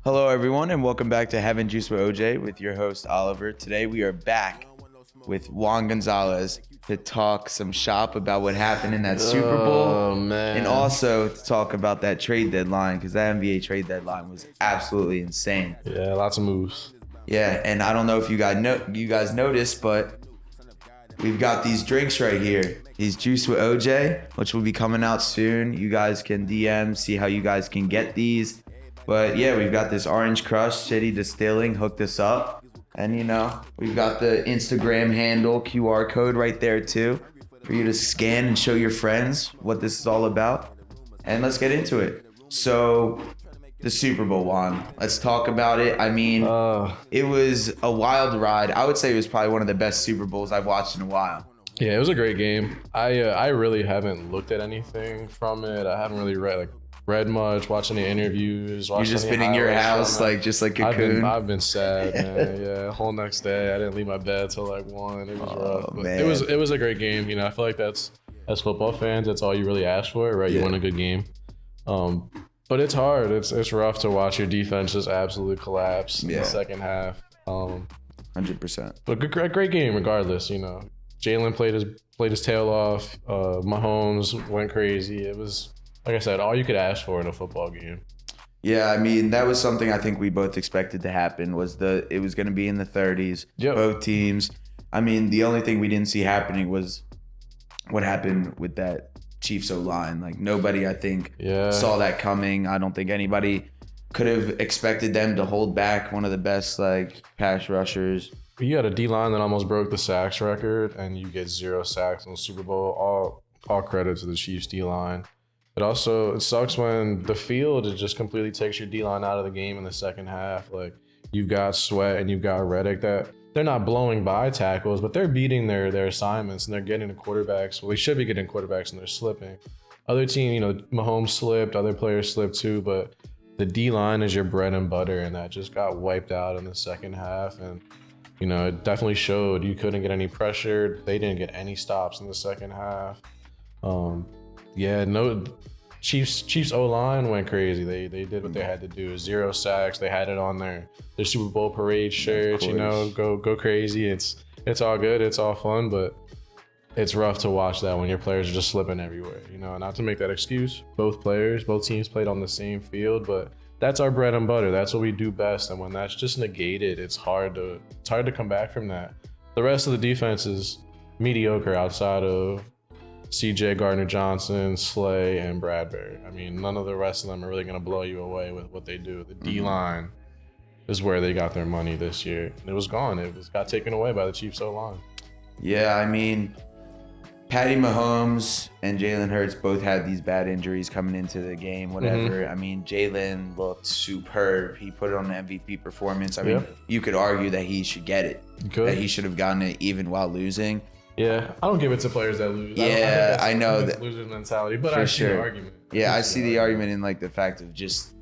Hello, everyone, and welcome back to Having Juice with OJ with your host, Oliver. Today, we are back with Juan Gonzalez to talk some shop about what happened in that Super Bowl. Man. And also to talk about that trade deadline, because that NBA trade deadline was absolutely insane. Yeah, lots of moves. Yeah, and I don't know if you guys noticed, but we've got these drinks right here. These Juice with OJ, which will be coming out soon. You guys can DM, see how you guys can get these. But yeah, we've got this Orange Crush City Distilling hooked us up. And we've got the Instagram handle QR code right there too for you to scan and show your friends what this is all about. And let's get into it. So the Super Bowl one. Let's talk about it. I mean, it was a wild ride. I would say it was probably one of the best Super Bowls I've watched in a while. Yeah, it was a great game. I really haven't looked at anything from it. I haven't really read much, watched any interviews. You've just been in your house, just like cocoon. I've been sad, man. Yeah, whole next day I didn't leave my bed till like 1. It was rough. But man. It was a great game. I feel like that's, as football fans, that's all you really ask for, right? You want a good game. But it's hard. It's rough to watch your defense just absolutely collapse in the second half. 100%. But great game regardless. Jalen played his tail off. Mahomes went crazy. It was, like I said, all you could ask for in a football game. Yeah, I mean, that was something I think we both expected to happen, was it was going to be in the 30s, both teams. I mean, the only thing we didn't see happening was what happened with that Chiefs O-line. Like, nobody, I think, saw that coming. I don't think anybody could have expected them to hold back one of the best, pass rushers. You had a D-line that almost broke the sacks record, and you get 0 sacks in the Super Bowl. All credit to the Chiefs D-line. But also, it sucks when the field just completely takes your D-line out of the game in the second half. Like, you've got Sweat and you've got Reddick that they're not blowing by tackles, but they're beating their assignments and they're getting the quarterbacks. Well, they should be getting quarterbacks and they're slipping. Other team, Mahomes slipped, other players slipped too, but the D-line is your bread and butter, and that just got wiped out in the second half. And, it definitely showed. You couldn't get any pressure. They didn't get any stops in the second half. Chiefs O-line went crazy. They did what they had to do. 0 sacks. They had it on their Super Bowl parade shirts. Go crazy. It's all good. It's all fun, but it's rough to watch that when your players are just slipping everywhere. Not to make that excuse. Both teams played on the same field, but that's our bread and butter. That's what we do best. And when that's just negated, it's hard to come back from that. The rest of the defense is mediocre outside of CJ Gardner-Johnson, Slay, and Bradbury. I mean, none of the rest of them are really going to blow you away with what they do. The D-line is where they got their money this year. And it was gone. Got taken away by the Chiefs O-line. Yeah, I mean, Patty Mahomes and Jalen Hurts both had these bad injuries coming into the game, whatever. I mean, Jalen looked superb. He put it on an MVP performance. I mean, you could argue that he should get it. That he should have gotten it even while losing. Yeah, I don't give it to players that lose. Yeah, I know that loser's mentality, but I see the argument. Yeah, I see the argument in the fact of just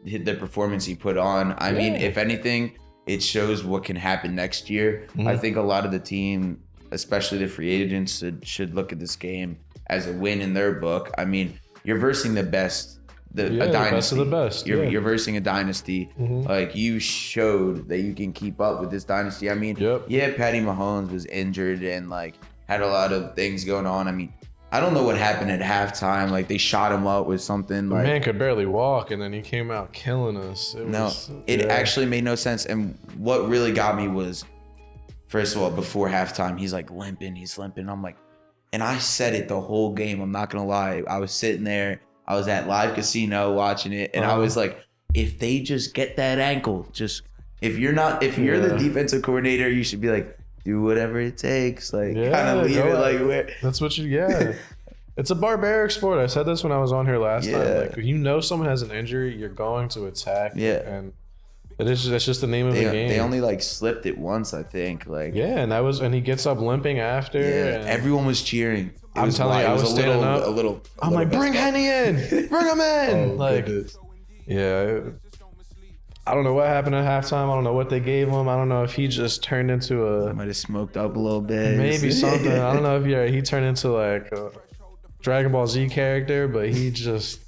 the performance he put on. I mean, if anything, it shows what can happen next year. I think a lot of the team, especially the free agents, should look at this game as a win in their book. I mean, you're versing the best. A dynasty. The best of the best. You're versing a dynasty. You showed that you can keep up with this dynasty. I mean, Patty Mahomes was injured and had a lot of things going on. I mean, I don't know what happened at halftime. They shot him up with something. The man could barely walk, and then he came out killing us. It actually made no sense. And what really got me was, first of all, before halftime, he's limping. He's limping. I'm like, and I said it the whole game. I'm not gonna lie. I was sitting there. I was at Live Casino watching it, and I was like, if they just get that ankle, if you're the defensive coordinator, you should be do whatever it takes, kind of leave it where. That's what it's a barbaric sport. I said this when I was on here last time. If someone has an injury, you're going to attack. And that's just the name of the game. They only slipped it once, I think. And he gets up limping after. Yeah, and everyone was cheering. I'm telling you, I was standing up. I'm like, bring Henny in, bring him in. I don't know what happened at halftime. I don't know what they gave him. I don't know if he just turned into might have smoked up a little bit. Maybe something. I don't know if he turned into a Dragon Ball Z character, but he just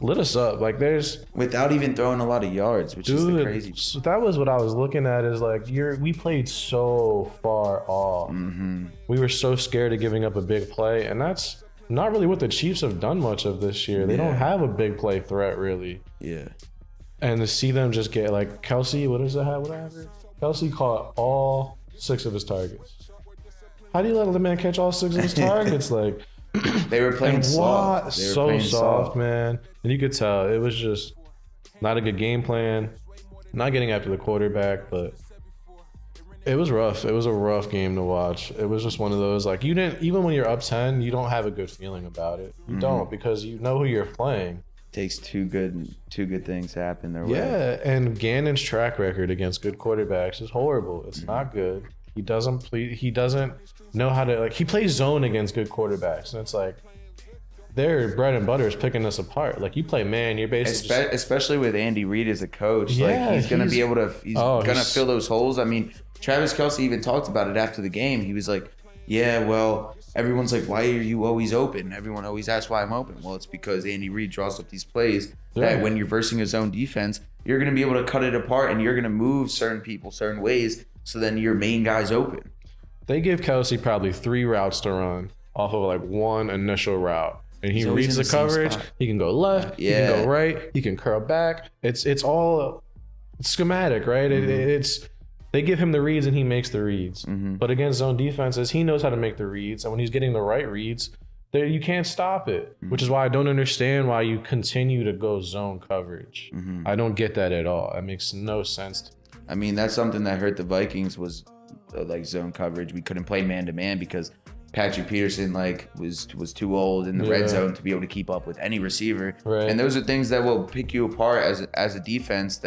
lit us up. Like there's without even throwing a lot of yards, which is the crazy. So that was what I was looking at. Is like we played so far off. Mm-hmm. We were so scared of giving up a big play, and that's not really what the Chiefs have done much of this year. They don't have a big play threat really. Yeah. And to see them just get like Kelsey, whatever. Kelsey caught all 6 of his targets. How do you let the man catch all 6 of his targets? Like they were playing soft. They were so playing soft, man. And you could tell it was just not a good game plan. Not getting after the quarterback, but it was rough. It was a rough game to watch. It was just one of those like you didn't even when you're up 10, you don't have a good feeling about it. You don't because you know who you're playing. Takes two good things to happen their way. Yeah, and Gannon's track record against good quarterbacks is horrible. It's not good. He doesn't know how to he plays zone against good quarterbacks, and it's like their bread and butter is picking us apart. Like you play man, you're basically especially with Andy Reid as a coach. Like he's gonna be able to fill those holes. I mean, Travis Kelce even talked about it after the game. He was like, "Yeah, well." Everyone's like, why are you always open? Everyone always asks why I'm open. Well, it's because Andy Reid draws up these plays that when you're versing his own defense, you're going to be able to cut it apart and you're going to move certain people certain ways so then your main guy's open. They give Kelsey probably 3 routes to run off of like one initial route. And he reads the coverage. He can go left. He can go right. He can curl back. It's all schematic, right? It's they give him the reads and he makes the reads. But against zone defenses, he knows how to make the reads. And when he's getting the right reads, you can't stop it, which is why I don't understand why you continue to go zone coverage. I don't get that at all. That makes no sense to me. I mean, that's something that hurt the Vikings was like zone coverage. We couldn't play man-to-man because Patrick Peterson was too old in the red zone to be able to keep up with any receiver. Right. And those are things that will pick you apart as a defense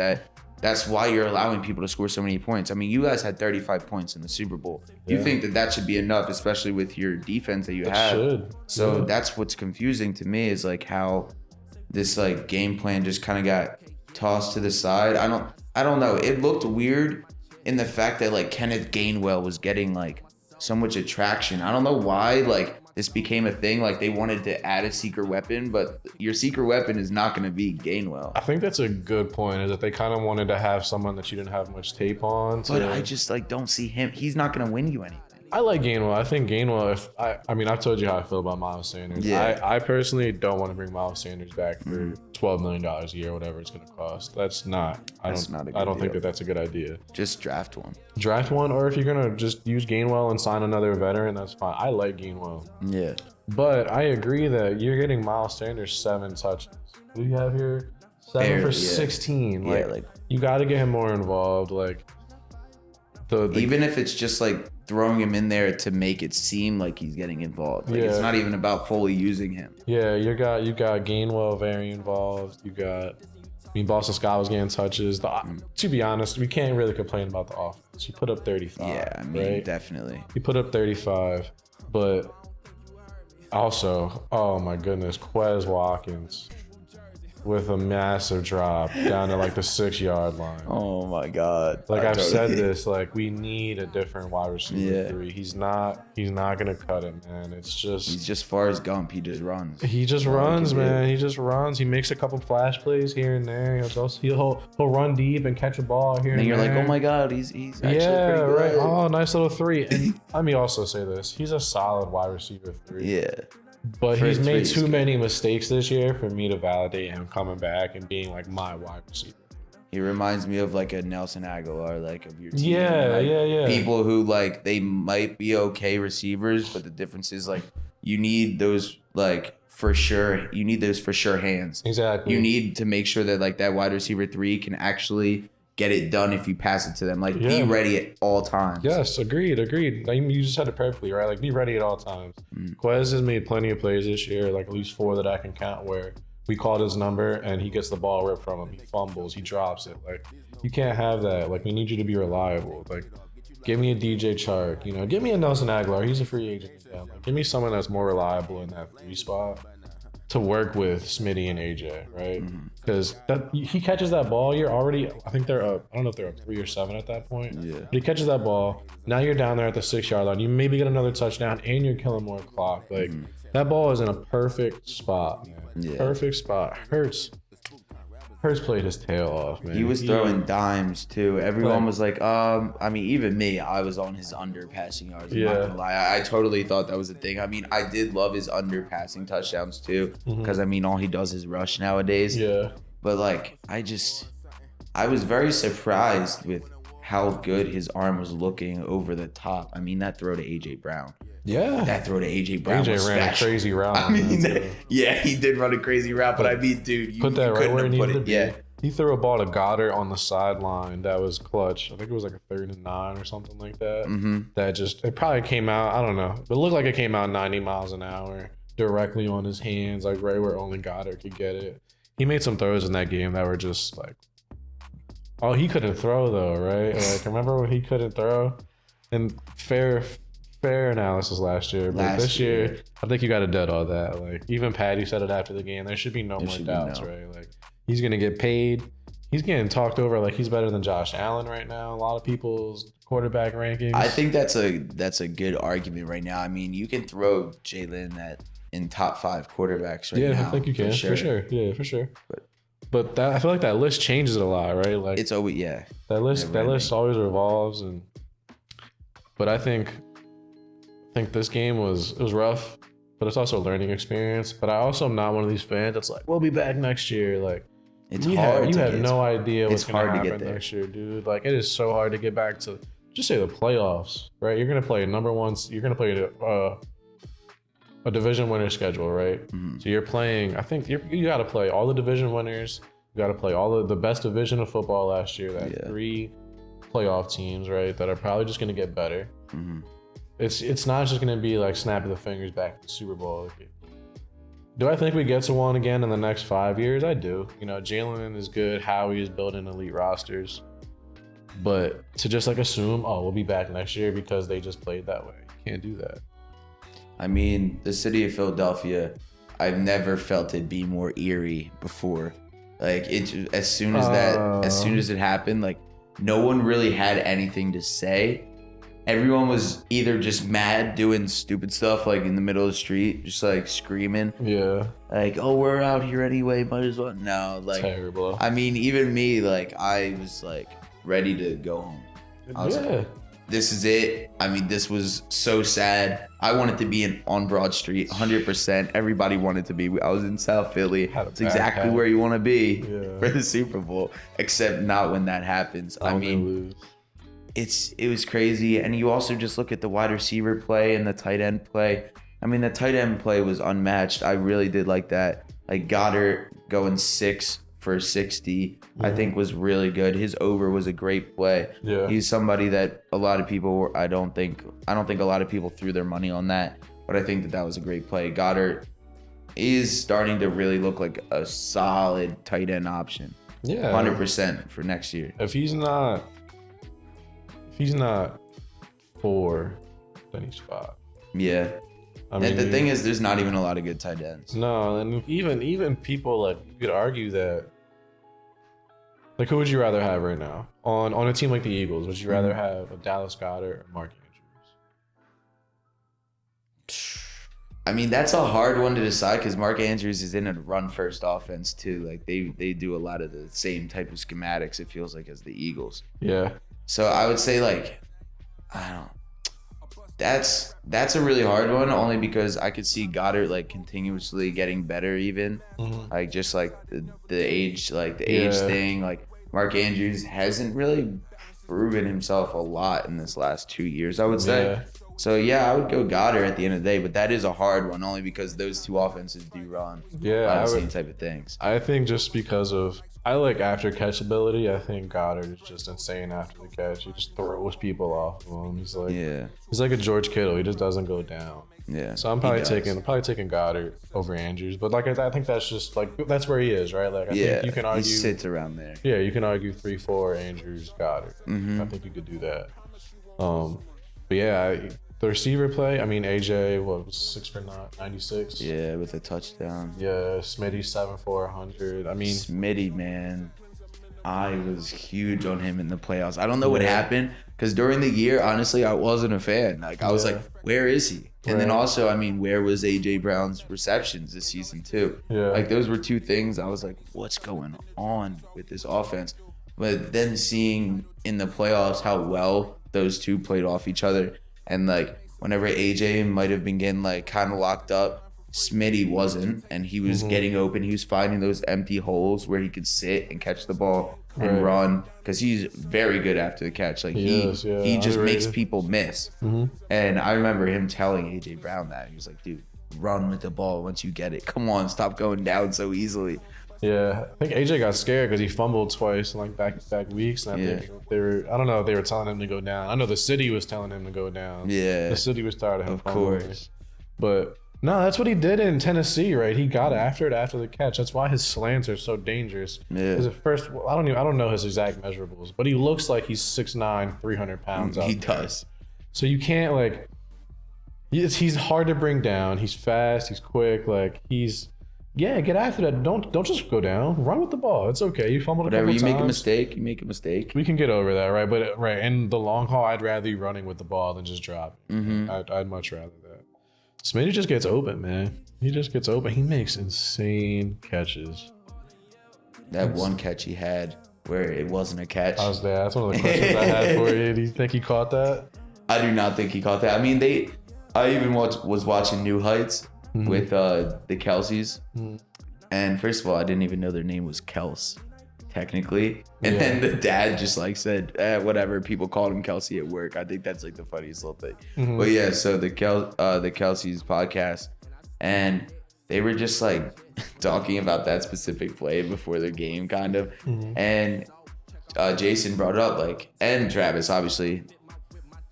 that's why you're allowing people to score so many points. I mean, you guys had 35 points in the Super Bowl. You think that should be enough, especially with your defense that you have. So that's what's confusing to me is like how this like game plan just kind of got tossed to the side. I don't know. It looked weird in the fact that like Kenneth Gainwell was getting like so much attraction. I don't know why like this became a thing. Like they wanted to add a secret weapon, but your secret weapon is not going to be Gainwell. I think that's a good point. Is that they kind of wanted to have someone that you didn't have much tape on. But I just like don't see him. He's not going to win you anything. I like Gainwell. I think Gainwell. I mean, I've told you how I feel about Miles Sanders. Yeah. I personally don't want to bring Miles Sanders back for $12 million a year, whatever it's going to cost. That's not. I don't think that's a good idea. Just draft one. Draft one, or if you're gonna just use Gainwell and sign another veteran, that's fine. I like Gainwell. Yeah. But I agree that you're getting Miles Sanders 7 touches. What do you have here? 7 for 16. Like you got to get him more involved. Like even if it's just like throwing him in there to make it seem like he's getting involved. Like it's not even about fully using him. Yeah, you got Gainwell very involved. Boston Scott was getting touches. To be honest, we can't really complain about the offense. He put up 35. Yeah, I mean, definitely. He put up 35, but also, oh my goodness, Quez Watkins with a massive drop down to like the 6-yard line. Oh my God. Like I've said this, like we need a different wide receiver 3. He's not gonna cut it, man. It's just he's just Forrest Gump. He just runs. He just runs, man. He just runs. He makes a couple flash plays here and there. He'll run deep and catch a ball here and there. And you're like, oh my God, he's actually pretty good. Right. Oh, nice little 3. And let me also say this: he's a solid wide receiver 3. Yeah. But he's made too many mistakes this year for me to validate him coming back and being like my wide receiver. He reminds me of like a Nelson Aguilar, like of your team. Yeah. People who like they might be okay receivers, but the difference is like you need those like for sure. You need those for sure hands. Exactly. You need to make sure that like that wide receiver 3 can actually get it done if you pass it to them. Like be ready at all times. Yes, agreed. Like, you just said it perfectly, right? Like be ready at all times. Quez has made plenty of plays this year, like at least 4 that I can count, where we called his number and he gets the ball ripped from him. He fumbles, he drops it. Like you can't have that. Like we need you to be reliable. Like give me a DJ Chark, give me a Nelson Aguilar. He's a free agent. Yeah. Like, give me someone that's more reliable in that 3 spot to work with Smitty and AJ, right? Because he catches that ball, you're already, I think they're up, I don't know if they're up 3 or 7 at that point. Yeah. But he catches that ball, now you're down there at the 6-yard line, you maybe get another touchdown and you're killing more clock. Like That ball is in a perfect spot, man. Yeah. Perfect spot. Hurts played his tail off, man. He was throwing dimes too. Everyone was like, I mean, even me, I was on his under passing yards. I'm not gonna lie. I totally thought that was a thing. I mean, I did love his under passing touchdowns too, because I mean, all he does is rush nowadays. Yeah. But like, I was very surprised with how good his arm was looking over the top. I mean, that throw to AJ Brown. Yeah. That throw to AJ Brown was ran special. a crazy route. I mean, yeah, he did run a crazy route, but I mean, dude, you put that right where he needed to be. Yeah. He threw a ball to Goddard on the sideline that was clutch. I think it was like a 3rd and 9 or something like that. That it probably came out, I don't know, but it looked like it came out 90 miles an hour directly on his hands, like right where only Goddard could get it. He made some throws in that game that were just like, oh, he couldn't throw though, right? Like, remember when he couldn't throw? And fair analysis last year, but this year, I think you got to dead all that. Like, even Patty said it after the game. There should be no more doubts, right? Like, he's gonna get paid. He's getting talked over like he's better than Josh Allen right now. A lot of people's quarterback rankings. I think that's a good argument right now. I mean, you can throw Jalen in top 5 quarterbacks right now. Yeah, I think you can for sure. Yeah, for sure. But I feel like that list changes a lot, right? Like, it's always that list always revolves, but I think this game was rough, but it's also a learning experience. But I also am not one of these fans that's like, we'll be back next year. Like, you have no idea what's going to happen next year, dude. Like, it is so hard to get back to just say the playoffs, right? You're going to play number one. You're going to play a division winner schedule, right? So you're playing. I think you got to play all the division winners. You got to play all of the best division of football last year. That 3 playoff teams, right? That are probably just going to get better. It's not just going to be like snapping the fingers back to the Super Bowl. Do I think we get to one again in the next 5 years? I do. You know, Jalen is good. Howie is building elite rosters. But to just like assume, oh, we'll be back next year because they just played that way. You can't do that. I mean, the city of Philadelphia, I've never felt it be more eerie before. Like, as soon as it happened, like, no one really had anything to say. Everyone was either just mad doing stupid stuff, like in the middle of the street, just like screaming. Yeah. Like, oh, we're out here anyway, might as well. No, like, terrible. I mean, even me, like, I was like ready to go home. I was like, this is it. I mean, this was so sad. I wanted to be on Broad Street, 100%. Everybody wanted to be. I was in South Philly. It's exactly where you want to be for the Super Bowl, except not when that happens. I mean, it was crazy. And you also just look at the wide receiver play and the tight end play. I mean, the tight end play was unmatched. I really did like that. Like, Goddard going 6 for 60, I think was really good. His over was a great play. Yeah. He's somebody that a lot of people I don't think a lot of people threw their money on that, but I think that was a great play. Goddard is starting to really look like a solid tight end option. Yeah. 100% for next year. If he's not 4, then he's 5. Yeah. I mean, and the thing is, there's not even a lot of good tight ends. No, and even people, like, you could argue that, like, who would you rather have right now on a team like the Eagles? Would you rather have a Dallas Goedert or Mark Andrews? I mean, that's a hard one to decide because Mark Andrews is in a run-first offense too. Like, they do a lot of the same type of schematics, it feels like, as the Eagles. Yeah. So I would say, like, I don't know. That's a really hard one, only because I could see Goddard like continuously getting better, even like just like the age thing. Like, Mark Andrews hasn't really proven himself a lot in this last 2 years, I would say. Yeah. So I would go Goddard at the end of the day, but that is a hard one only because those two offenses do run the same type of things. I think just because I like after catch ability. I think Goddard is just insane after the catch. He just throws people off of him. He's like a George Kittle. He just doesn't go down. Yeah. So I'm probably taking Goddard over Andrews. But like, I think that's just like, that's where he is, right? Like, I think you can argue. He sits around there. Yeah, you can argue 3-4 Andrews, Goddard. I think you could do that. But yeah, the receiver play, I mean, AJ, was 6 for 96? Yeah, with a touchdown. Yeah, Smitty 7 for 100. I mean, Smitty, man. I was huge on him in the playoffs. I don't know what happened because during the year, honestly, I wasn't a fan. Like I was like, where is he? And then also, I mean, where was AJ Brown's receptions this season too? Yeah. Like those were two things I was like, what's going on with this offense? But then seeing in the playoffs how well those two played off each other, and like whenever AJ might have been getting like kind of locked up, Smitty wasn't, and he was getting open. He was finding those empty holes where he could sit and catch the ball and run, because he's very good after the catch. Like he just makes people miss. And I remember him telling AJ Brown that he was like, "Dude, run with the ball once you get it. Come on, stop going down so easily." Yeah, I think AJ got scared because he fumbled twice in like back weeks. And I think I don't know if they were telling him to go down. I know the city was telling him to go down. Yeah, the city was tired of him. Of course, but. No, that's what he did in Tennessee, right? He got after it after the catch. That's why his slants are so dangerous. Yeah. Because at first, I don't know his exact measurables, but he looks like he's 6'9", 300 pounds. He does. So you can't like. He's hard to bring down. He's fast. He's quick. Like get after that. Don't just go down. Run with the ball. It's okay. You fumbled whatever. A couple You times. make a mistake. You make a mistake. We can get over that, right? But in the long haul, I'd rather you running with the ball than just dropping. I'd much rather that. Smitty just gets open, man. He just gets open. He makes insane catches. That one catch he had where it wasn't a catch. That's one of the questions I had for you. Do you think he caught that? I do not think he caught that. I mean, I even was watching New Heights with the Kelseys. And first of all, I didn't even know their name was Kels, technically. And then the dad just like said, whatever, people called him Kelsey at work. I think that's like the funniest little thing. But yeah, so the Kelseys podcast, and they were just like talking about that specific play before their game kind of. And Jason brought up like, and Travis, obviously,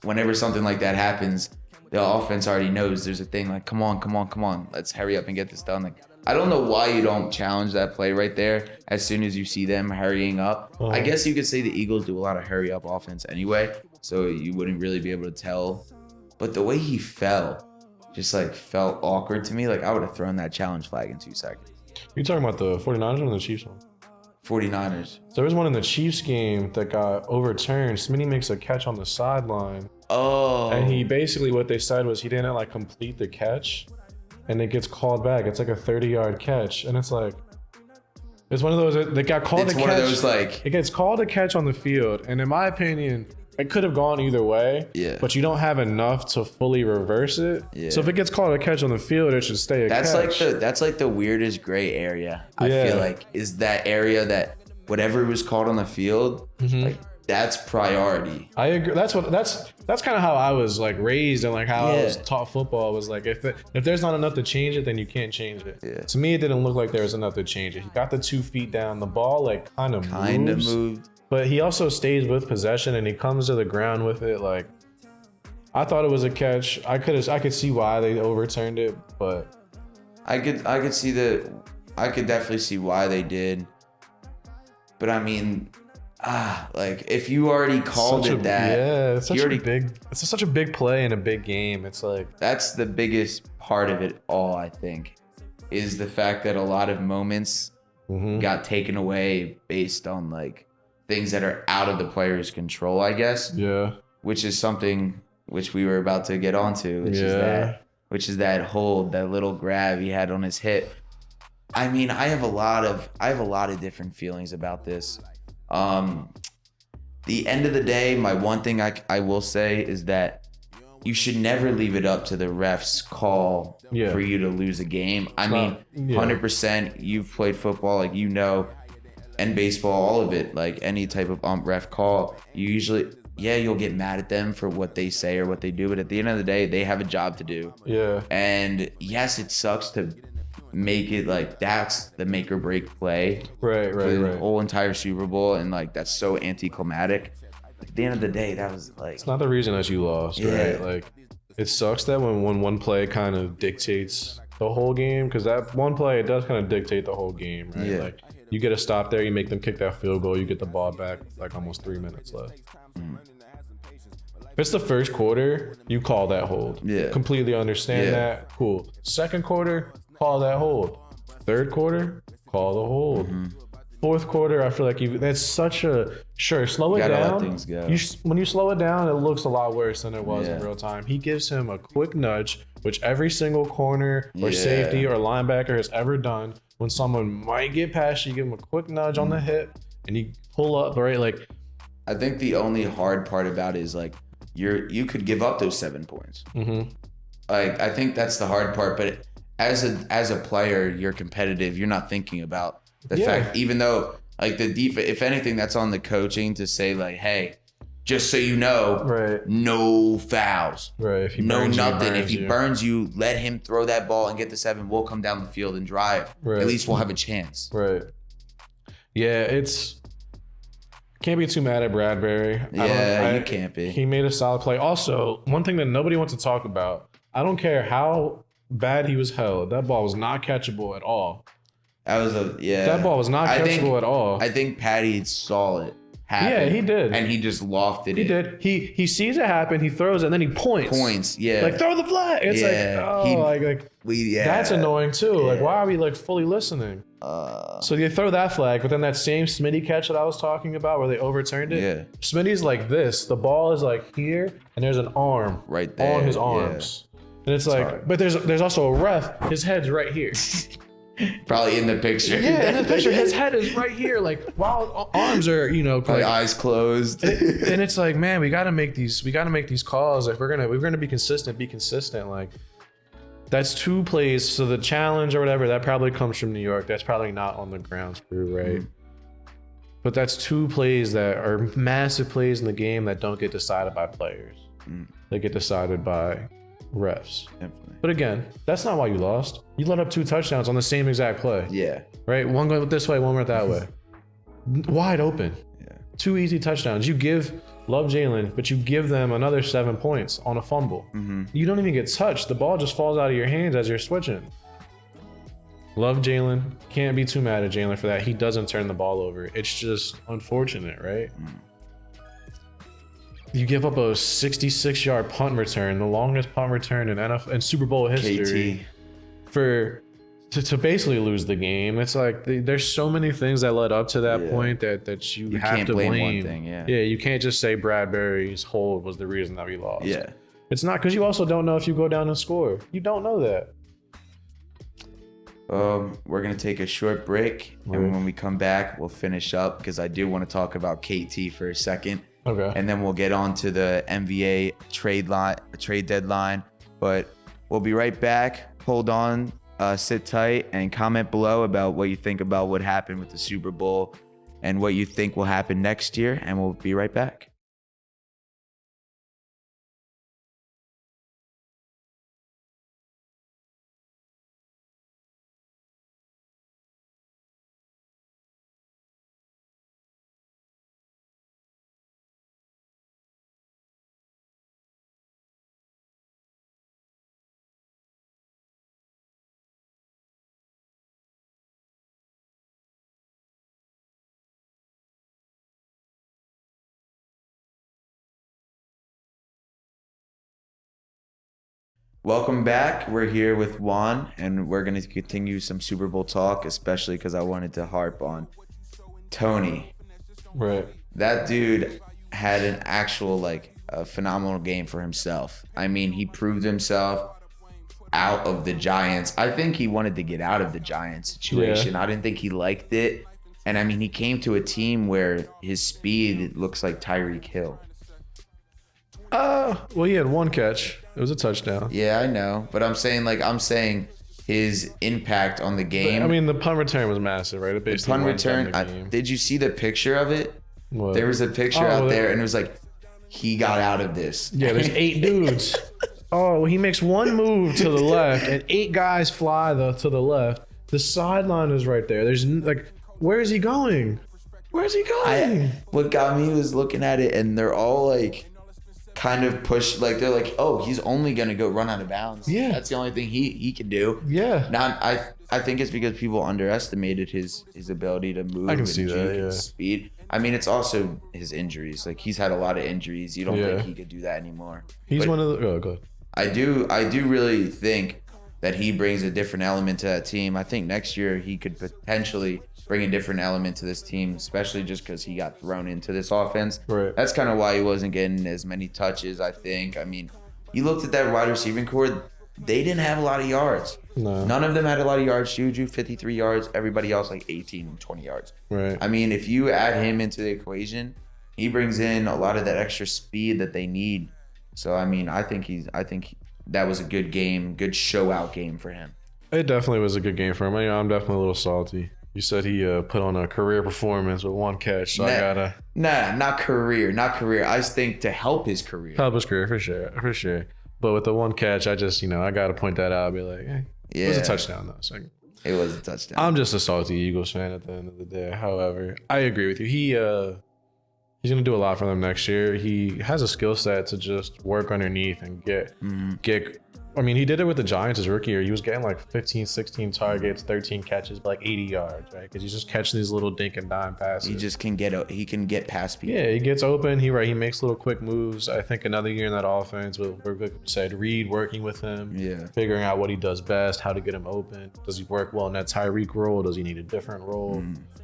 whenever something like that happens, the offense already knows there's a thing like, come on, let's hurry up and get this done. Like, I don't know why you don't challenge that play right there as soon as you see them hurrying up. I guess you could say the Eagles do a lot of hurry up offense anyway, so you wouldn't really be able to tell. But the way he fell just like felt awkward to me. Like I would have thrown that challenge flag in 2 seconds. You talking about the 49ers or the Chiefs one? 49ers. So there was one in the Chiefs game that got overturned. Smitty makes a catch on the sideline. Oh. And he basically, what they said was he didn't like complete the catch. And it gets called back. It's like a 30-yard catch, and it's like, it's one of those that got called a catch. It's one of those like, it gets called a catch on the field, and in my opinion, it could have gone either way. Yeah. But you don't have enough to fully reverse it. Yeah. So if it gets called a catch on the field, it should stay a catch. That's like the weirdest gray area. I feel like is that area that whatever was called on the field, like that's priority. I agree. That's kind of how I was like raised, and like how I was taught football was like if there's not enough to change it, then you can't change it. Yeah. To me, it didn't look like there was enough to change it. He got the 2 feet down, the ball like kind of moved, but he also stays with possession and he comes to the ground with it. Like I thought it was a catch. I could see why they overturned it, but I could definitely see why they did. But I mean, like if you already called it that, it's such a big play in a big game. It's like that's the biggest part of it all. I think is the fact that a lot of moments got taken away based on like things that are out of the player's control, I guess. Yeah. Which is something which we were about to get onto, which is that hold, that little grab he had on his hip. I mean, I have a lot of different feelings about this. The end of the day, my one thing I will say is that you should never leave it up to the refs call for you to lose a game. I mean, 100%, you've played football, like, you know, and baseball, all of it, like any type of ref call, you usually, you'll get mad at them for what they say or what they do, but at the end of the day, they have a job to do. Yeah. And yes, it sucks to make it like that's the make or break play for the whole entire Super Bowl, and like that's so anticlimactic. At the end of the day, that was like, it's not the reason that you lost, right? Like it sucks that when one play kind of dictates the whole game, because that one play, it does kind of dictate the whole game, right? Like you get a stop there, you make them kick that field goal, you get the ball back like almost 3 minutes left. If it's the first quarter, you call that hold. Completely understand that. Cool. Second quarter, call that hold. Third quarter, call the hold. Fourth quarter, I feel like that's such a slow it gotta let down. things go. When you slow it down, it looks a lot worse than it was in Yeah. real time. He gives him a quick nudge, which every single corner or safety or linebacker has ever done. When someone might get past you, give him a quick nudge on the hip, and you pull up, right? Like, I think the only hard part about it is like you could give up those 7 points. Like I think that's the hard part. But as a player, you're competitive. You're not thinking about the fact, even though like the defense, if anything, that's on the coaching to say like, hey, just so you know, no fouls, if he no burns nothing. You, if he burns you, let him throw that ball and get the 7. We'll come down the field and drive. At least we'll have a chance. Yeah, can't be too mad at Bradbury. You can't be. He made a solid play. Also, one thing that nobody wants to talk about, I don't care how bad he was held, that ball was not catchable at all. That ball was not catchable at all. I think Patty saw it happen. Yeah, he did. And he just lofted it. He did. He sees it happen, he throws it, and then he points. Yeah. Like, throw the flag. It's that's annoying too. Yeah. Like, why are we like fully listening? So they throw that flag, but then that same Smitty catch that I was talking about where they overturned it. Yeah. Smitty's like this. The ball is like here, and there's an arm right there on his arms. And it's like, but there's also a ref. His head's right here. Probably in the picture. Yeah, in the picture, his head is right here. Like, while arms are, probably eyes closed. And it's like, man, we gotta make these calls. If we're gonna be consistent. Like, that's 2 plays. So the challenge or whatever, that probably comes from New York. That's probably not on the grounds crew, right? But that's 2 plays that are massive plays in the game that don't get decided by players. They get decided by refs. Definitely. But again, that's not why you lost. You let up 2 touchdowns on the same exact play. Yeah. Right? One going this way, one went that way. Wide open. Yeah. 2 easy touchdowns. You love Jalen, but you give them another 7 points on a fumble. You don't even get touched. The ball just falls out of your hands as you're switching. Love Jalen. Can't be too mad at Jalen for that. He doesn't turn the ball over. It's just unfortunate, right? You give up a 66-yard punt return, the longest punt return in NFL and Super Bowl history, to basically lose the game. It's like there's so many things that led up to that point that you have can't to blame one thing. Yeah, you can't just say Bradbury's hold was the reason that we lost. Yeah, it's not, because you also don't know if you go down and score. You don't know that. We're gonna take a short break, and when we come back, we'll finish up because I do want to talk about KT for a second. Okay. And then we'll get on to the NBA trade deadline. But we'll be right back. Hold on, sit tight, and comment below about what you think about what happened with the Super Bowl and what you think will happen next year. And we'll be right back. Welcome back. We're here with Juan, and we're going to continue some Super Bowl talk, especially because I wanted to harp on Tony. Right. That dude had an actual, a phenomenal game for himself. I mean, he proved himself out of the Giants. I think he wanted to get out of the Giants situation. Yeah. I didn't think he liked it. And, I mean, he came to a team where his speed looks like Tyreek Hill. Well, he had 1 catch. It was a touchdown. Yeah, I know. But I'm saying his impact on the game. I mean, the punt return was massive, right? It basically the punt return, did you see the picture of it? What? There was a picture out there, and it was like, he got out of this. Yeah, there's 8 dudes. Oh, he makes 1 move to the left, and 8 guys fly to the left. The sideline is right there. There's where is he going? Where's he going? What got me was looking at it, and they're all kind of pushed, they're like, oh, he's only gonna go run out of bounds. Yeah, that's the only thing he can do. Yeah. Now I think it's because people underestimated his ability to move. I can see that. Yeah. Speed. I mean, it's also his injuries. He's had a lot of injuries. You don't think he could do that anymore. He's one of the. Oh, go ahead. I do really think that he brings a different element to that team. I think next year he could potentially bring a different element to this team, especially just because he got thrown into this offense. Right. That's kind of why he wasn't getting as many touches, I think. I mean, you looked at that wide receiving core, they didn't have a lot of yards. No. None of them had a lot of yards. Juju, 53 yards. Everybody else, like 18 and 20 yards. Right. I mean, if you add him into the equation, he brings in a lot of that extra speed that they need. So, I mean, I think that was a good game, good show-out game for him. It definitely was a good game for him. I'm definitely a little salty. You said he put on a career performance with 1 catch, so I gotta... Nah, not career. I just think to help his career. Help his career, for sure. But with the 1 catch, I just, I gotta point that out. I'll be like, hey, it was a touchdown, though. So it was a touchdown. I'm just a salty Eagles fan at the end of the day. However, I agree with you. He's gonna do a lot for them next year. He has a skill set to just work underneath and get. I mean, he did it with the Giants his rookie year. He was getting like 15, 16 targets, 13 catches, but like 80 yards, right? Because he's just catching these little dink and dime passes. He can get past people. Yeah, he gets open. He makes little quick moves. I think another year in that offense with, like said, Reed working with him, figuring out what he does best, how to get him open. Does he work well in that Tyreek role? Does he need a different role?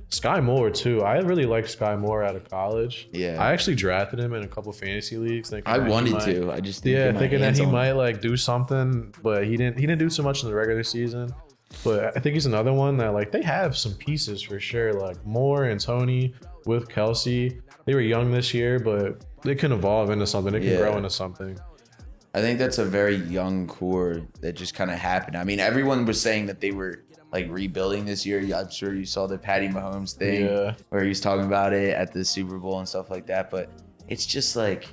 Sky Moore too. I really liked Sky Moore out of college. Yeah, I actually drafted him in a couple fantasy leagues. I wanted to. I just thinking that he might like do something, but he didn't do so much in the regular season. But I think he's another one that like they have some pieces for sure. Like Moore and Tony with Kelsey, they were young this year, but they can evolve into something. They can grow into something. I think that's a very young core that just kind of happened. I mean, everyone was saying that they were like rebuilding this year. I'm sure you saw the Patty Mahomes thing where he was talking about it at the Super Bowl and stuff like that. But it's just like,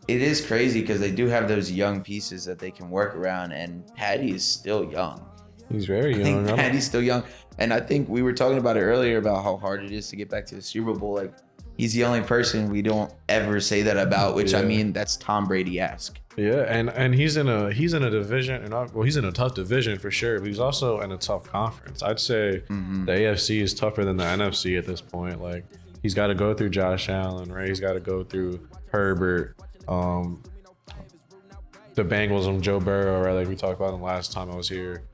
it is crazy because they do have those young pieces that they can work around, and Patty is still young. He's very young. I think Patty's still young. And I think we were talking about it earlier about how hard it is to get back to the Super Bowl. Like, he's the only person we don't ever say that about, which I mean, that's Tom Brady-esque. Yeah, and he's in a division, he's in a tough division for sure, but he's also in a tough conference. I'd say the AFC is tougher than the NFC at this point. Like, he's got to go through Josh Allen, right? He's got to go through Herbert, the Bengals and Joe Burrow, right? Like we talked about him last time I was here.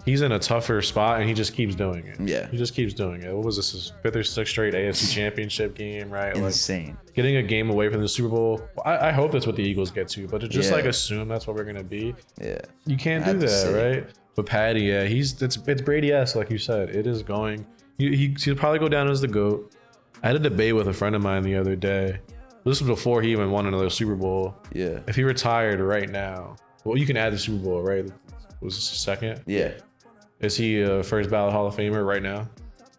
He's in a tougher spot, and he just keeps doing it. Yeah. He just keeps doing it. What was this, his 5th or 6th straight AFC Championship game, right? Insane. Like, getting a game away from the Super Bowl. I hope that's what the Eagles get to, but to just like assume that's what we're going to be. Yeah. You can't do that, right? But Patty, it's Brady-esque, like you said. It is going. He'll probably go down as the GOAT. I had a debate with a friend of mine the other day. This was before he even won another Super Bowl. Yeah. If he retired right now, well, you can add the Super Bowl, right? Was this a second? Yeah. Is he a first ballot Hall of Famer right now?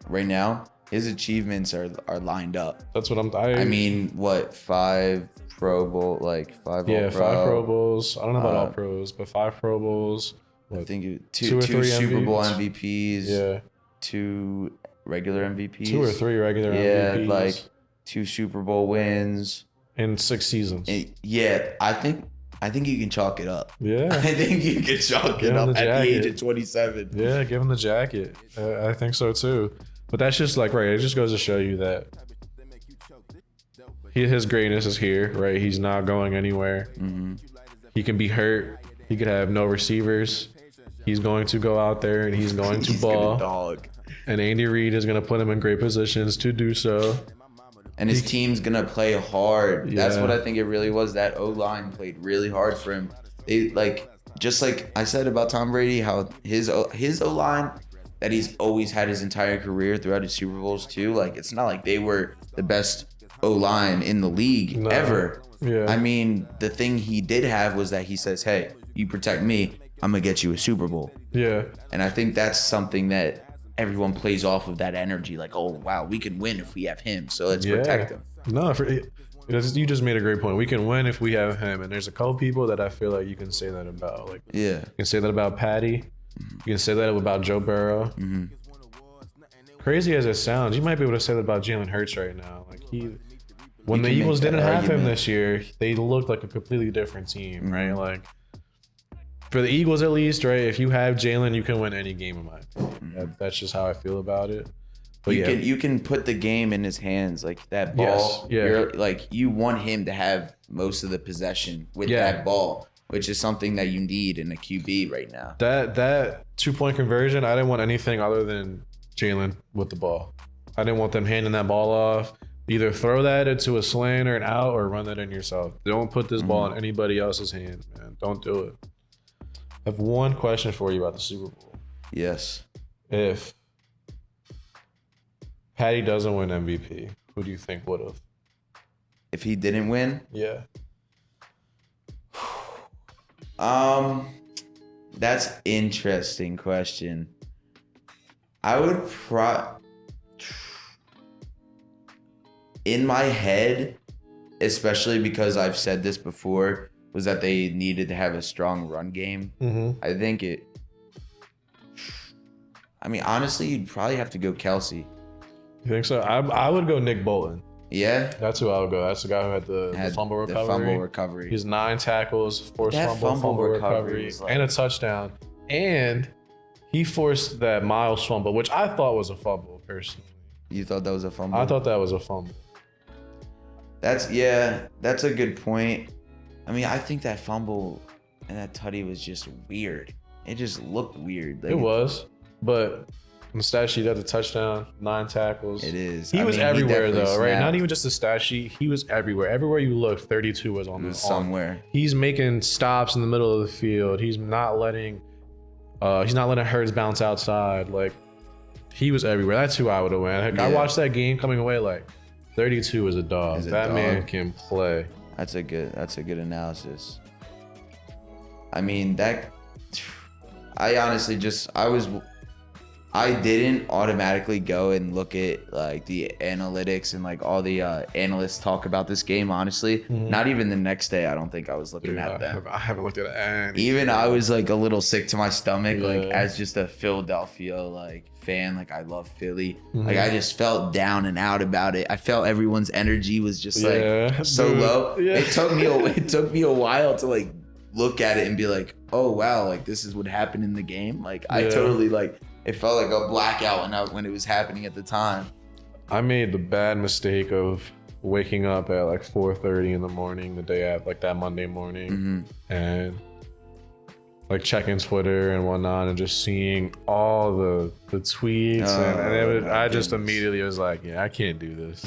Right now, his achievements are lined up. That's what I mean, what, 5 Pro Bowl, like 5 All Pro? Yeah, 5 Pro Bowls. I don't know about All Pros, but 5 Pro Bowls. I think two Super Bowl MVPs. Yeah. 2 regular MVPs. 2 or 3 regular MVPs. Yeah, like 2 Super Bowl wins. In 6 seasons. Yeah, I think you can chalk it up. Yeah. I think you can chalk it up at the age of 27. Yeah, give him the jacket. I think so too. But that's just like, right, it just goes to show you that his greatness is here, right? He's not going anywhere. He can be hurt. He could have no receivers. He's going to go out there and he's going to ball. Dog. And Andy Reid is going to put him in great positions to do so. And his team's going to play hard. That's what I think it really was. That O-line played really hard for him. They just like I said about Tom Brady, how his O-line that he's always had his entire career throughout his Super Bowls too. Like, it's not like they were the best O-line in the league ever. Yeah. I mean, the thing he did have was that he says, hey, you protect me, I'm going to get you a Super Bowl. Yeah. And I think that's something that everyone plays off of, that energy, like, oh wow, we can win if we have him, so let's protect him. No, you just made a great point. We can win if we have him, and there's a couple people that I feel like you can say that about. Like, you can say that about Patty. You can say that about Joe Burrow. Crazy as it sounds, you might be able to say that about Jalen Hurts right now. Like, when the Eagles didn't have him this year, they looked like a completely different team, right? Like, for the Eagles, at least, right? If you have Jalen, you can win any game in my opinion. That's just how I feel about it. But you can put the game in his hands, like that ball. Yes. You want him to have most of the possession with that ball. which is something that you need in a QB right now. That 2-point conversion, I didn't want anything other than Jalen with the ball. I didn't want them handing that ball off. Either throw that into a slant or an out or run that in yourself. Don't put this ball in anybody else's hands, man. Don't do it. I have one question for you about the Super Bowl. Yes. If Patty doesn't win MVP, who do you think would have? If he didn't win? Yeah. That's interesting question. I would in my head, especially because I've said this before, was that they needed to have a strong run game. I think honestly, you'd probably have to go Kelsey. You think so? I would go Nick Bolton. Yeah? That's who I would go. That's the guy who had the fumble recovery. The fumble recovery. He's 9 tackles, forced fumble recovery, and a touchdown. And he forced that Miles fumble, which I thought was a fumble, personally. You thought that was a fumble? I thought that was a fumble. That's a good point. I think that fumble and that tutty was just weird. It just looked weird. It was, but on the stat sheet, had the touchdown, 9 tackles. It is. He was everywhere though, right? Not even just the stat sheet. He was everywhere. Everywhere you looked, 32 was on somewhere. He's making stops in the middle of the field. He's not letting Hurts bounce outside. Like, he was everywhere. That's who I would have won. I watched that game coming away like 32 is a dog. That man can play. That's a good analysis. I didn't automatically go and look at like the analytics and like all the analysts talk about this game. Honestly, not even the next day. I don't think I was looking at them. I haven't looked at anything. Even I was like a little sick to my stomach, like as just a Philadelphia like fan. Like I love Philly. Like I just felt down and out about it. I felt everyone's energy was just like so low. Yeah. It took me a while to like look at it and be like, oh wow, like this is what happened in the game. Like I totally like. It felt like a blackout when it was happening at the time. I made the bad mistake of waking up at like 4:30 in the morning the day after, like that Monday morning, and like checking Twitter and whatnot and just seeing all the tweets I just immediately was like, yeah, I can't do this.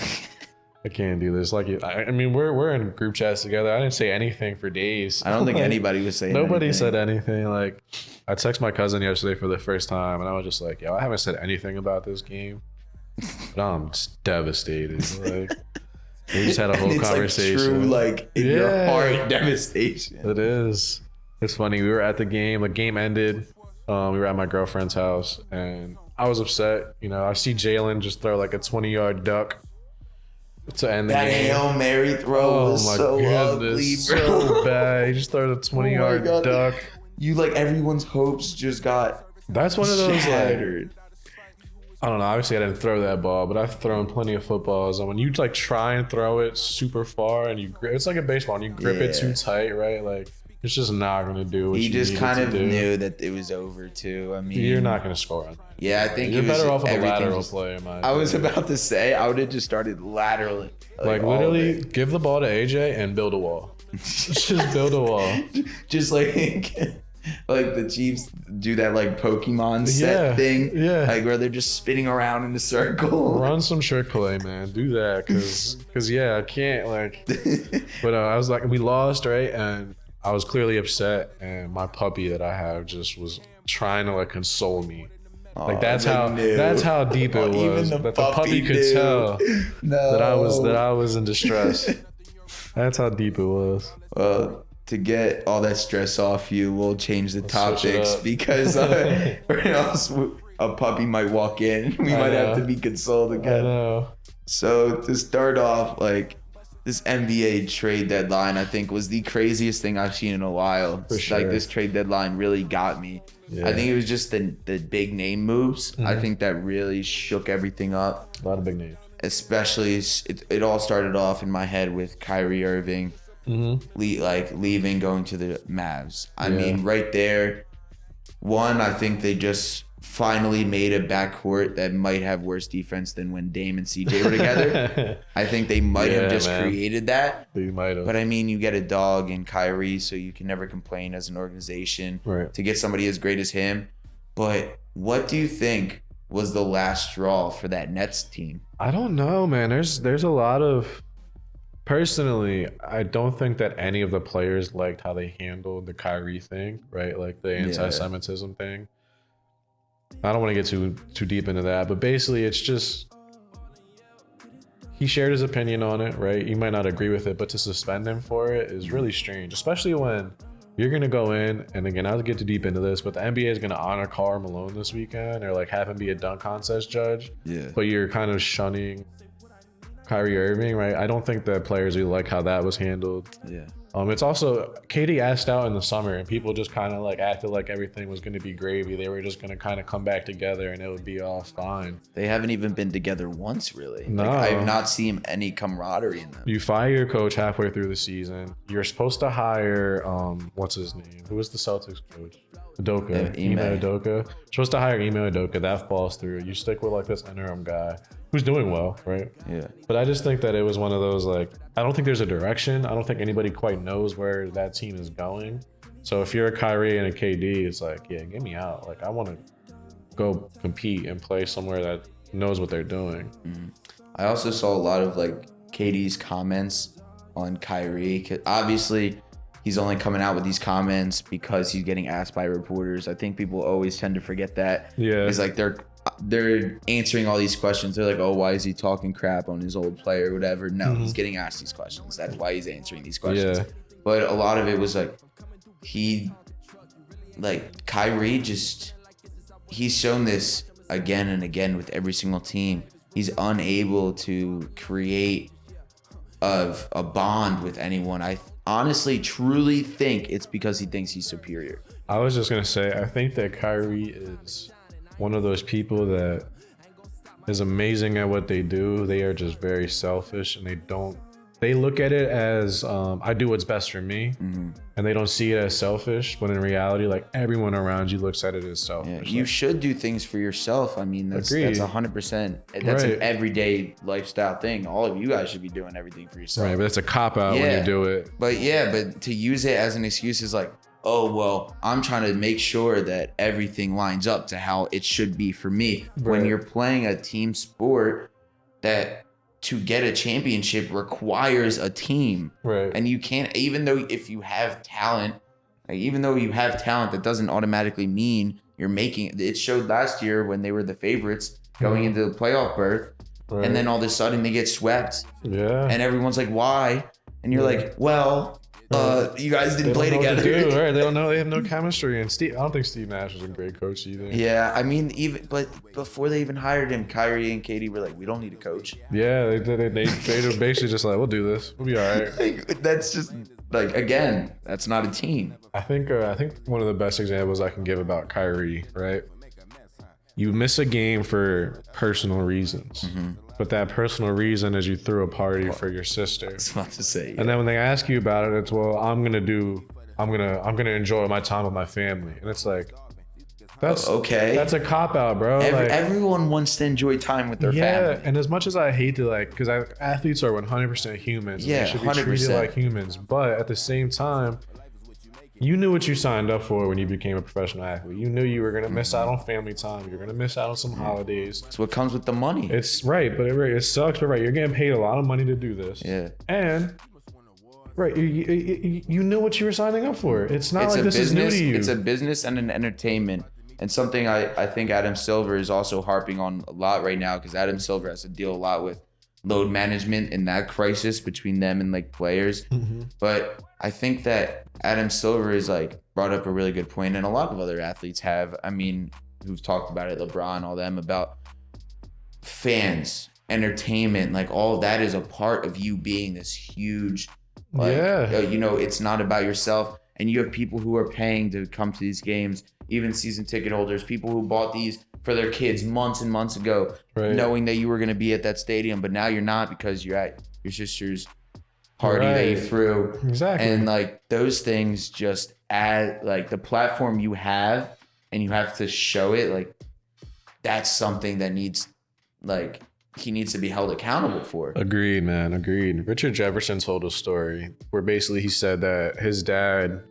I can't do this. Like, we're in group chats together. I didn't say anything for days. I don't think anybody was saying Nobody anything. said anything. Like, I texted my cousin yesterday for the first time, and I was just like, yo, I haven't said anything about this game. But I'm just devastated. Like, we just had a whole conversation. Like true, like, in your heart, devastation. It is. It's funny. We were at the game. The game ended. We were at my girlfriend's house, and I was upset. I see Jalen just throw like a 20-yard duck to end the game. That Hail Mary throw was so ugly, bro. So bad. He just threw a 20-yard duck. You like everyone's hopes just got. That's one of those shattered. I don't know. Obviously, I didn't throw that ball, but I've thrown plenty of footballs. And when you like try and throw it super far and it's like a baseball and you grip it too tight, right? Like it's just not going to do what you need it to do. He just kind of knew that it was over too. You're not going to score on that. Yeah, I think you're better off with a lateral play. In my opinion. I was about to say I would have just started laterally. Like literally, give the ball to AJ and build a wall. Just build a wall. Just like the Chiefs do that like Pokemon set thing. Yeah. Like where they're just spinning around in a circle. Run some trick play, man. Do that. Cause I can't like, but I was like, we lost, right? And I was clearly upset. And my puppy that I have just was trying to like console me. Like that's how deep it was. That the puppy could tell that I was in distress. That's how deep it was. To get all that stress off you, we'll change the topics because or else a puppy might walk in. We might have to be consoled again. I know. So to start off, like this NBA trade deadline, I think was the craziest thing I've seen in a while. For sure. Like this trade deadline really got me. Yeah. I think it was just the big name moves. I think that really shook everything up. A lot of big names. Especially, it all started off in my head with Kyrie Irving. leaving, going to the Mavs. I mean, right there, one, I think they just finally made a backcourt that might have worse defense than when Dame and CJ were together. I think they might have just created that. They might have. But I mean, you get a dog in Kyrie, so you can never complain as an organization to get somebody as great as him. But what do you think was the last straw for that Nets team? I don't know, man. There's a lot of... Personally, I don't think that any of the players liked how they handled the Kyrie thing, right? Like the anti-Semitism thing. I don't want to get too deep into that, but basically it's just he shared his opinion on it, right? You might not agree with it, but to suspend him for it is really strange, especially when you're going to go in, and again, I'll get too deep into this, but the NBA is going to honor Karl Malone this weekend or like have him be a dunk contest judge. Yeah. But you're kind of shunning Kyrie Irving, right? I don't think that players really like how that was handled. Yeah. It's also KD asked out in the summer, and people just kind of like acted like everything was going to be gravy. They were just going to kind of come back together, and it would be all fine. They haven't even been together once, really. No, like, I have not seen any camaraderie in them. You fire your coach halfway through the season. You're supposed to hire what's his name? Who was the Celtics coach? Udoka. Ime Udoka. Supposed to hire Ime Udoka. That falls through. You stick with like this interim guy who's doing well, right? Yeah. But I just think that it was one of those, like, I don't think there's a direction. I don't think anybody quite knows where that team is going. So if you're a Kyrie and a KD, it's like, yeah, get me out. Like, I want to go compete and play somewhere that knows what they're doing. Mm-hmm. I also saw a lot of like KD's comments on Kyrie. Obviously, he's only coming out with these comments because he's getting asked by reporters. I think people always tend to forget that. Yeah. It's like they're answering all these questions. They're like, oh, why is he talking crap on his old player or whatever? No, he's getting asked these questions. That's why he's answering these questions. Yeah. But a lot of it was like Kyrie he's shown this again and again with every single team. He's unable to create a bond with anyone. I honestly, truly think it's because he thinks he's superior. I was just going to say, I think that Kyrie is one of those people that is amazing at what they do. They are just very selfish, and they look at it as I do what's best for me, and they don't see it as selfish, when in reality, like, everyone around you looks at it as selfish. Yeah, you should do things for yourself. I mean, that's 100%. That's an everyday lifestyle thing. All of you guys should be doing everything for yourself. Right, but it's a cop-out when you do it. But to use it as an excuse is like, oh, well, I'm trying to make sure that everything lines up to how it should be for me. Right. When you're playing a team sport, that to get a championship requires a team. Right. And you can't, even though you have talent, that doesn't automatically mean you're making it. It showed last year when they were the favorites going into the playoff berth. Right. And then all of a sudden they get swept. Yeah. And everyone's like, why? And you're like, well, you guys didn't play together. Right? They don't know. They have no chemistry. And I don't think Steve Nash is a great coach either. Yeah, I mean, but before they even hired him, Kyrie and KD were like, "We don't need a coach." Yeah, they were basically just like, "We'll do this. We'll be all right." That's just like, again, that's not a team. I think one of the best examples I can give about Kyrie, right? You miss a game for personal reasons. But that personal reason is you threw a party for your sister. I was about to say. Yeah. And then when they ask you about it, it's, well, I'm gonna enjoy my time with my family. And it's like, that's okay. That's a cop out, bro. Everyone wants to enjoy time with their family. Yeah, and as much as I hate to because athletes are 100% humans. Yeah, they should be 100%. Treated like humans. But at the same time, you knew what you signed up for when you became a professional athlete. You knew you were going to miss out on family time. You're going to miss out on some holidays. It's what comes with the money. It's right, but it sucks. But right, you're getting paid a lot of money to do this. Yeah. And right, you knew what you were signing up for. It's not like this is new to you. It's a business and an entertainment. And something I think Adam Silver is also harping on a lot right now, because Adam Silver has to deal a lot with load management and that crisis between them and like players. But I think that Adam Silver is like brought up a really good point, and a lot of other athletes have. I mean, who've talked about it, LeBron, all them, about fans, entertainment, like all that is a part of you being this huge, like, it's not about yourself. And you have people who are paying to come to these games, even season ticket holders, people who bought these for their kids months and months ago, knowing that you were going to be at that stadium, but now you're not because you're at your sister's party that you threw. Exactly. And like those things just add, like, the platform you have, and you have to show it. Like, that's something that he needs to be held accountable for. Agreed, man. Agreed. Richard Jefferson told a story where basically he said that his dad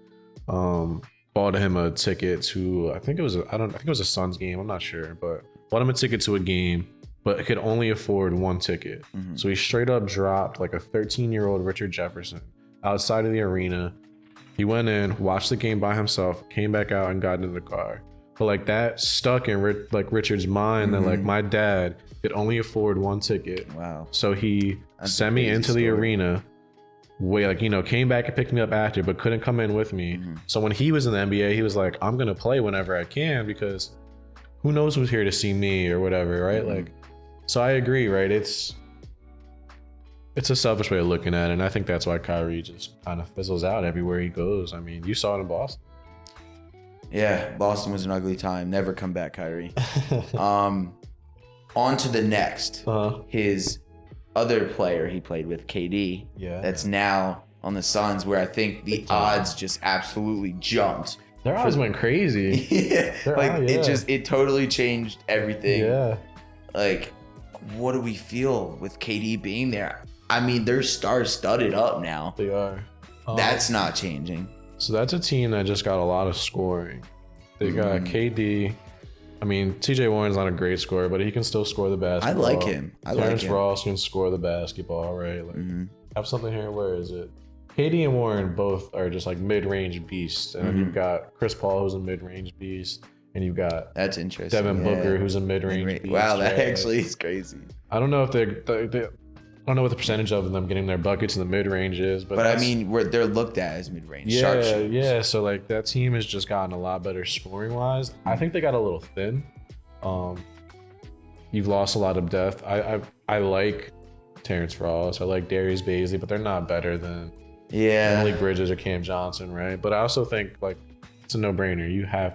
bought him a ticket to, I think it was a Suns game. I'm not sure, but bought him a ticket to a game, but could only afford one ticket. Mm-hmm. So he straight up dropped like a 13-year-old Richard Jefferson outside of the arena. He went in, watched the game by himself, came back out and got into the car. But like that stuck in Richard's mind that like my dad could only afford one ticket. Wow. So he sent me into the arena, came back and picked me up after, but couldn't come in with me. Mm-hmm. So when he was in the NBA, he was like, I'm going to play whenever I can because who knows who's here to see me or whatever, right? Mm-hmm. Like, so I agree, right? It's a selfish way of looking at it. And I think that's why Kyrie just kind of fizzles out everywhere he goes. I mean, you saw it in Boston. Yeah, Boston was an ugly time. Never come back, Kyrie. On to the next. His other player he played with, KD. Yeah. That's now on the Suns, where I think the odds just absolutely jumped. Their odds went crazy. Yeah. It totally changed everything. Yeah. Like, what do we feel with KD being there? I mean, they're star-studded up now. They are. That's not changing. So that's a team that just got a lot of scoring. They got KD. I mean, TJ Warren's not a great scorer, but he can still score the basketball. I like him. Terrence Ross can score the basketball, right? Like, have something here. Where is it? KD and Warren both are just like mid-range beasts. And then you've got Chris Paul, who's a mid-range beast. And you've got that's interesting. Devin Booker, who's a mid-range beast. Wow, that actually is crazy. I don't know if I don't know what the percentage of them getting their buckets in the mid-range is, but I mean, they're looked at as mid-range. Yeah. So like that team has just gotten a lot better scoring-wise. I think they got a little thin. You've lost a lot of depth. I like Terrence Ross. I like Darius Bazley, but they're not better than Malik Bridges or Cam Johnson, right? But I also think like it's a no-brainer.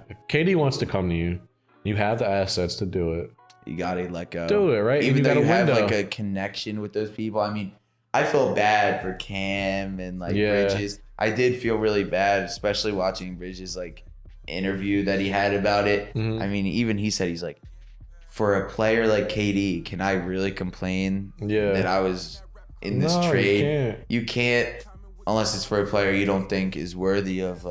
If KD wants to come to you, you have the assets to do it. You gotta do it, right? Even though you have like a connection with those people. I mean, I feel bad for Cam and Bridges. I did feel really bad, especially watching Bridges interview that he had about it. Mm-hmm. I mean, even he said, he's like, for a player like KD, can I really complain that I was in this trade? You can't unless it's for a player you don't think is worthy of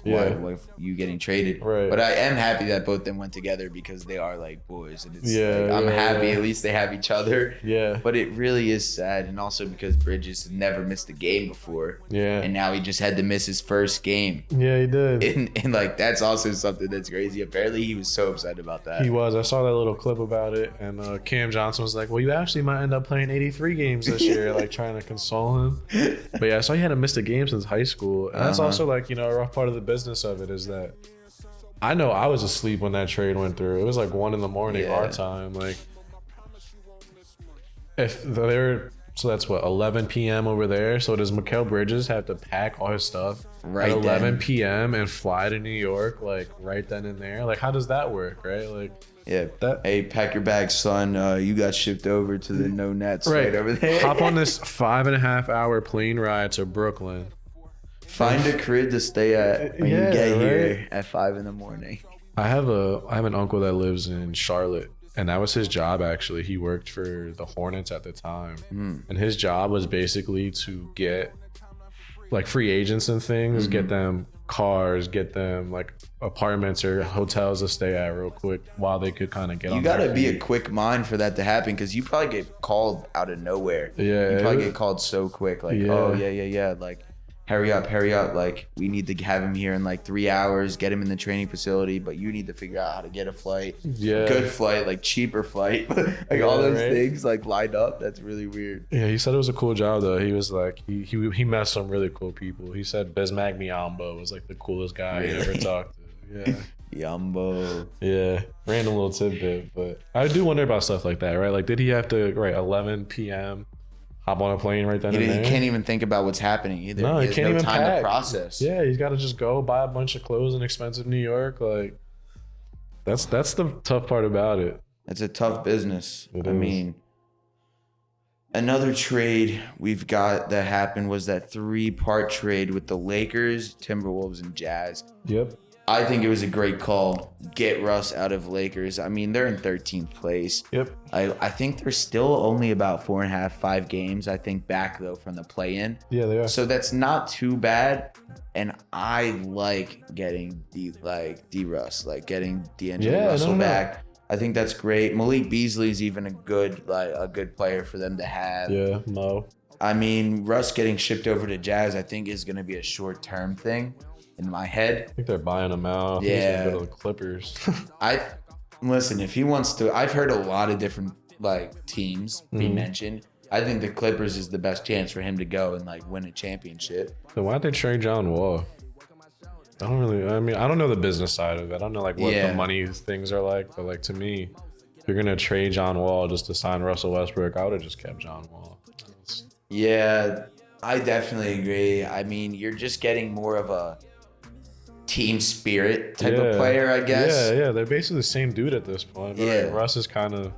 why you getting traded. Right. But I am happy that both of them went together because they are like boys, and it's I'm happy at least they have each other. Yeah. But it really is sad, and also because Bridges has never missed a game before. Yeah. And now he just had to miss his first game. Yeah, he did. And that's also something that's crazy. Apparently he was so upset about that. He was. I saw that little clip about it, and Cam Johnson was like, "Well, you actually might end up playing 83 games this year," trying to console him. But yeah, I saw he hadn't missed a game since high school, and that's also a rough part of the business of it is that I know I was asleep when that trade went through. It was 1 a.m. our time. If they're so that's 11 p.m. over there. So does Mikal Bridges have to pack all his stuff at 11 p.m. and fly to New York right then and there? How does that work, right? Hey, pack your bags, son. You got shipped over to the No Nets right over there. Hop on this 5.5-hour plane ride to Brooklyn. Find a crib to stay at when you get here at 5 a.m. I have an uncle that lives in Charlotte, and that was his job actually. He worked for the Hornets at the time, and his job was basically to get free agents and things, get them cars, get them apartments or hotels to stay at real quick while they could kind of get on. You gotta be a quick mind for that to happen, because you probably get called out of nowhere. Yeah, you probably get called so quick, hurry up, we need to have him here in 3 hours, get him in the training facility, but you need to figure out how to get a flight, good flight, cheaper flight, all those things lined up. That's really weird. Yeah, he said it was a cool job though. He was he met some really cool people. He said Bismack Biyombo was the coolest guy he ever talked to. Yeah. Yumbo. Yeah, random little tidbit, but I do wonder about stuff like that, right? Did he have to 11 p.m. hop on a plane right then and there? He can't even think about what's happening either. No, he has can't no even time pack. to process. Yeah, he's got to just go buy a bunch of clothes in expensive New York. That's the tough part about it. It's a tough business. It I is. mean, another trade we've got that happened was that 3-part trade with the Lakers, Timberwolves, and Jazz. Yep. I think it was a great call. Get Russ out of Lakers. I mean, they're in 13th place. Yep. I think they're still only about 4.5, 5 games, I think, back, though, from the play-in. Yeah, they are. So that's not too bad. And I like getting D-Russ, like getting D'Angelo Russell back. I think that's great. Malik Beasley's even a good player for them to have. Yeah, Mo. I mean, Russ getting shipped over to Jazz, I think, is going to be a short-term thing in my head. I think they're buying him out. Yeah. He's going to go to the Clippers. Listen, if he wants to, I've heard a lot of different teams be mentioned. I think the Clippers is the best chance for him to go and win a championship. So why'd they trade John Wall? I don't know the business side of it. I don't know what the money things are like, but to me, if you're gonna trade John Wall just to sign Russell Westbrook, I would have just kept John Wall. Yeah, I definitely agree. I mean, you're just getting more of a team spirit type of player, I guess. Yeah, they're basically the same dude at this point. But Russ is kind of.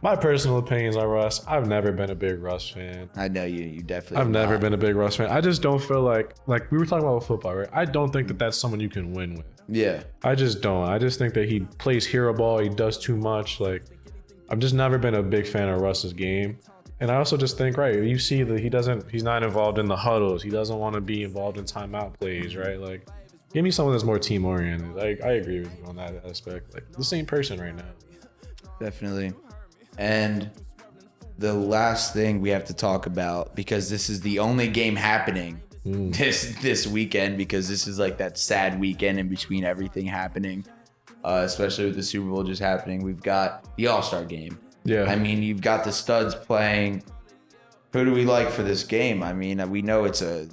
My personal opinions on Russ, I've never been a big Russ fan. I know you definitely I've never been a big Russ fan. I just don't feel like we were talking about football, right? I don't think that that's someone you can win with. Yeah. I just don't. I just think that he plays hero ball. He does too much. I've just never been a big fan of Russ's game. And I also just think, right, you see that he's not involved in the huddles. He doesn't want to be involved in timeout plays, right? Give me someone that's more team oriented. I agree with you on that aspect. The same person right now. Definitely. And the last thing we have to talk about, because this is the only game happening this weekend, because this is that sad weekend in between everything happening, especially with the Super Bowl just happening. We've got the All-Star game. Yeah. I mean, you've got the studs playing. Who do we like for this game? I mean, we know it's a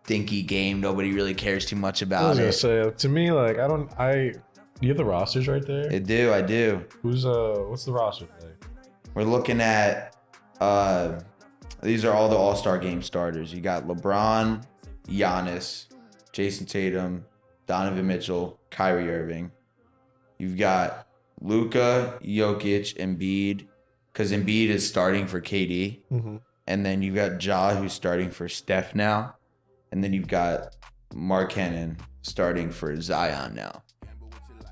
dinky game. Nobody really cares too much about it. I was going to say, to me, do you have the rosters right there? I do. What's the roster today? We're looking at these are all the All-Star game starters. You got LeBron, Giannis, Jason Tatum, Donovan Mitchell, Kyrie Irving. You've got Luka, Jokic, Embiid, because Embiid is starting for KD. Mm-hmm. And then you've got Ja, who's starting for Steph now. And then you've got Mark Cannon starting for Zion now.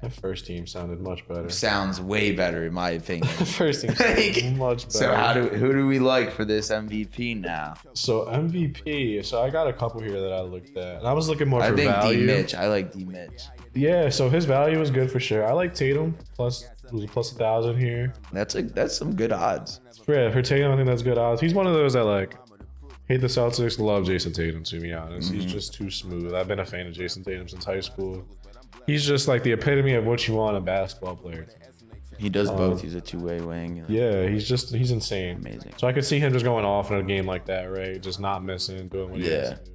The first team sounded much better. Sounds way better, in my opinion. First team sounded much better. So who do we like for this MVP now? So MVP. So I got a couple here that I looked at, and I was looking more for value. I think D Mitch. I like D Mitch. Yeah. So his value is good for sure. I like Tatum plus 1,000 here. That's some good odds. Yeah, for Tatum, I think that's good odds. He's one of those that hate the Celtics, love Jason Tatum. To be honest, He's just too smooth. I've been a fan of Jason Tatum since high school. He's just the epitome of what you want a basketball player. He does both. He's a two-way wing. Yeah, he's insane. Amazing. So I could see him just going off in a game like that, right? Just not missing, doing what he has to do.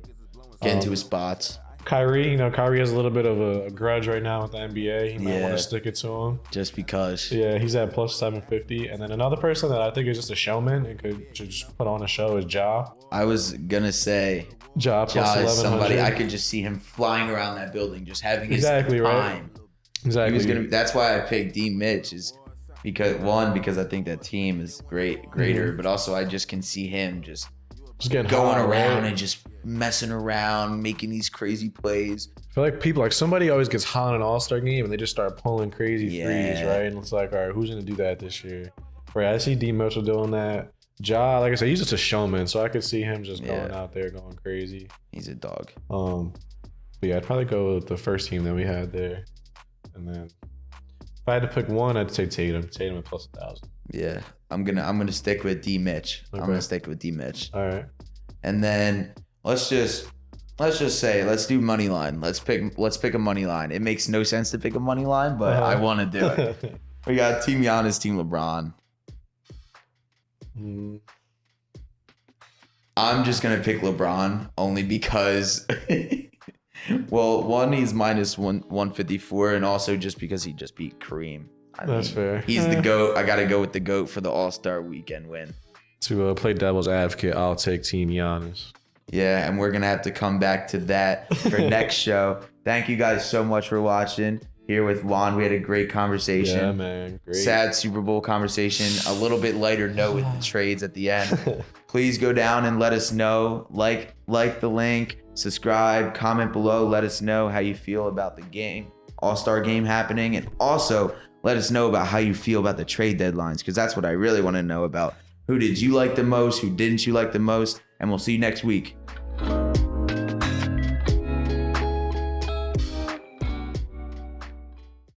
Get into his spots. Kyrie, Kyrie has a little bit of a grudge right now with the NBA. He might want to stick it to him. Just because. Yeah, he's at plus 750. And then another person that I think is just a showman and could just put on a show is Ja. I was going to say... Ja plus is somebody I could just see him flying around that building, just having his time. Right. Exactly. That's why I picked D Mitch, is because I think that team is greater, but also I just can see him just getting going around and just messing around, making these crazy plays. I feel like people somebody always gets hot in an All-Star game and they just start pulling crazy threes, right? And it's all right, who's gonna do that this year? Right, I see D Mitchell doing that. Ja, like I said, he's just a showman, so I could see him just going out there going crazy. He's a dog. But yeah, I'd probably go with the first team that we had there. And then if I had to pick one, I'd say Tatum. Tatum at plus 1,000. Yeah. I'm gonna stick with D Mitch. Okay. I'm gonna stick with D Mitch. All right. And then let's just say let's do money line. Let's pick a money line. It makes no sense to pick a money line, but I want to do it. We got Team Giannis, Team LeBron. I'm just gonna pick LeBron only because, well, one, he's minus 154, and also just because he just beat Kareem. That's fair. He's the GOAT. I gotta go with the GOAT for the All-Star weekend win. To play devil's advocate, I'll take Team Giannis. Yeah, and we're gonna have to come back to that for next show. Thank you guys so much for watching. Here with Juan, we had a great conversation. Yeah, man, great. Sad Super Bowl conversation. A little bit lighter note with the trades at the end. Please go down and let us know. Like the link. subscribe, comment below. Let us know how you feel about the game, All-Star game happening. And also let us know about how you feel about the trade deadlines, because that's what I really want to know about. Who did you like the most? Who didn't you like the most? And we'll see you next week.